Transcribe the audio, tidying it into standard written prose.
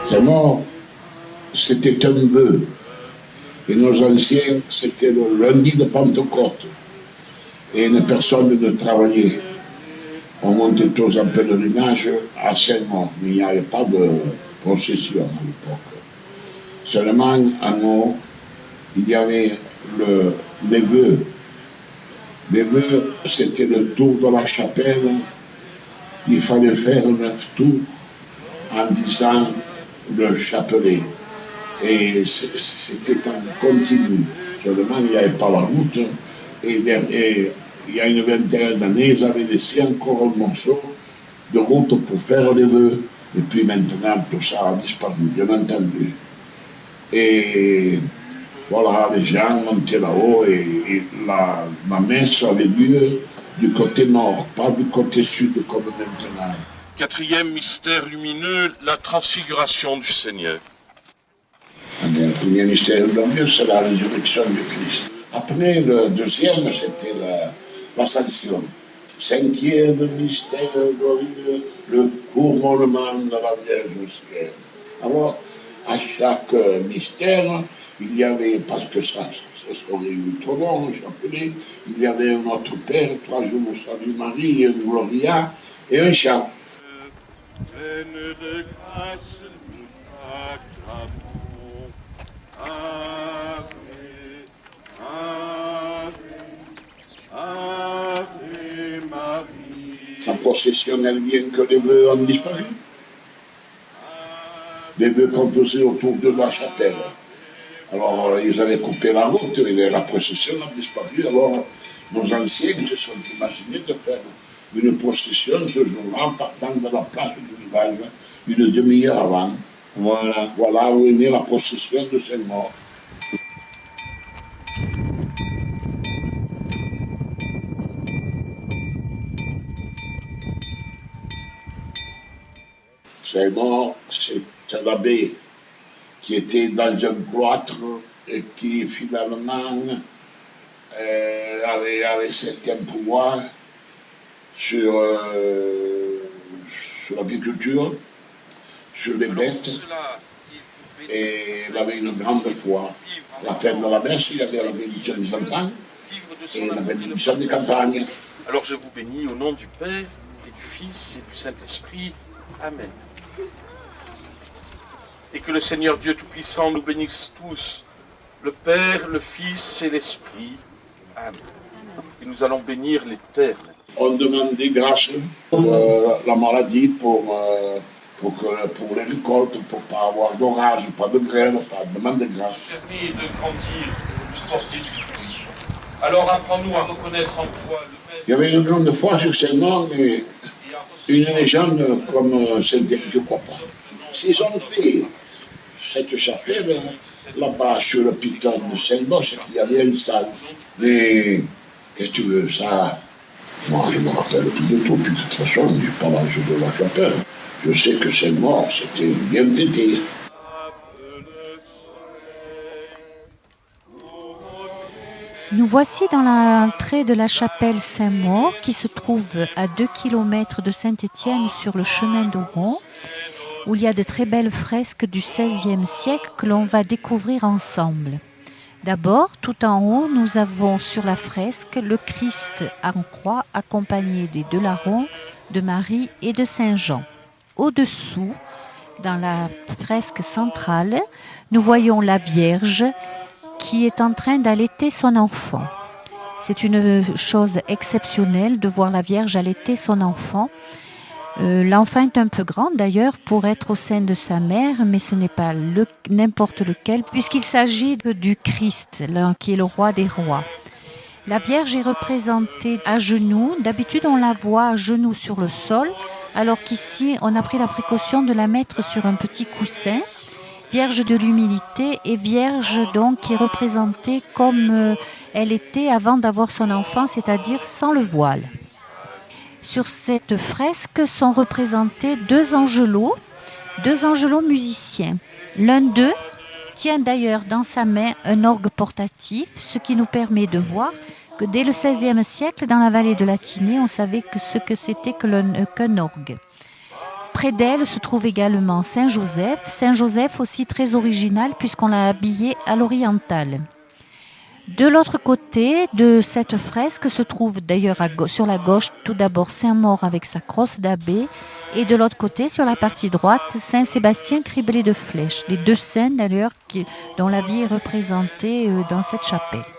C'est mort, c'était un vœu. Et nos anciens, c'était le lundi de Pentecôte. Et une personne ne travaillait. On montait tous en pèlerinage à Saint-Maur, mais il n'y avait pas de procession à l'époque. Seulement, à nous, il y avait les vœux. Les vœux, c'était le tour de la chapelle. Il fallait faire 9 tours en disant le chapelet. Et c'était en continu. Seulement, il n'y avait pas la route. Et il y a une vingtaine d'années, ils avaient laissé encore un morceau de route pour faire les vœux. Et puis maintenant, tout ça a disparu, bien entendu. Et voilà, les gens montaient là-haut et la messe avait lieu du côté nord, pas du côté sud comme maintenant. Quatrième mystère lumineux, la transfiguration du Seigneur. Le premier mystère lumineux, c'est la résurrection du Christ. Après, le deuxième, c'était l'ascension. Cinquième mystère glorieux, le couronnement de la Vierge au ciel. Alors, à chaque mystère, il y avait, parce que ça serait eu trop long, chapelet, il y avait un Notre Père, 3 jours au Salut Marie, un Gloria et un chant. Pleine de grâce, nous t'acclamons. Ave, Ave, Ave Marie. La procession, elle vient que les vœux ont disparu. Les vœux qu'on faisait autour de la chapelle. Alors, ils avaient coupé la route, et la procession a disparu. Alors, nos anciens se sont imaginés de faire une procession ce jour-là, en partant de la place du village, une demi-heure avant. Voilà où est née la procession de Saint-Maur. Saint-Maur, c'est un abbé qui était dans un cloître et qui finalement avait certains pouvoirs sur l'agriculture, sur les bêtes, et il avait une grande foi. La fête de la messe, il y avait la bénédiction des enfants et la bénédiction des campagnes. Alors je vous bénis au nom du Père et du Fils et du Saint-Esprit. Amen. Et que le Seigneur Dieu Tout-Puissant nous bénisse tous, le Père, le Fils et l'Esprit. Amen. Et nous allons bénir l'Éternel. On demande des grâces pour la maladie, pour les récoltes, pour ne pas avoir d'orage, pas de grêle, pas de demande de grâce. Permis de grandir, de porter du fruit. Alors apprends-nous à reconnaître en toi le Maître. Il y avait une grande foi sur Saint-Maur, mais une légende comme celle-ci, je ne crois pas. S'ils ont fait cette chapelle, là-bas sur le piton de Saint-Maur, c'est qu'il y avait une salle. Mais, qu'est-ce que tu veux, ça, moi je me rappelle plus de tout, puis de toute façon, je n'ai pas l'âge de la chapelle. Je sais que Saint-Maur, c'était bien pété. Nous voici dans l'entrée de la chapelle Saint-Maur, qui se trouve à 2 km de Saint-Étienne sur le chemin d'Oron, où il y a de très belles fresques du XVIe siècle que l'on va découvrir ensemble. D'abord, tout en haut, nous avons sur la fresque le Christ en croix accompagné des 2 larrons, de Marie et de Saint-Jean. Au-dessous, dans la fresque centrale, nous voyons la Vierge qui est en train d'allaiter son enfant. C'est une chose exceptionnelle de voir la Vierge allaiter son enfant. L'enfant est un peu grand d'ailleurs pour être au sein de sa mère, mais ce n'est pas n'importe lequel, puisqu'il s'agit du Christ, qui est le roi des rois. La Vierge est représentée à genoux. D'habitude, on la voit à genoux sur le sol, alors qu'ici, on a pris la précaution de la mettre sur un petit coussin. Vierge de l'humilité et Vierge donc qui est représentée comme elle était avant d'avoir son enfant, c'est-à-dire sans le voile. Sur cette fresque sont représentés 2 angelots musiciens. L'un d'eux tient d'ailleurs dans sa main un orgue portatif, ce qui nous permet de voir que dès le XVIe siècle, dans la vallée de la Tinée, on savait ce que c'était qu'un orgue. près d'elle se trouve également Saint-Joseph. Saint-Joseph aussi très original puisqu'on l'a habillé à l'orientale. De l'autre côté de cette fresque se trouve d'ailleurs sur la gauche tout d'abord Saint-Maur avec sa crosse d'abbé et de l'autre côté sur la partie droite Saint-Sébastien criblé de flèches. Les deux saints d'ailleurs dont la vie est représentée dans cette chapelle.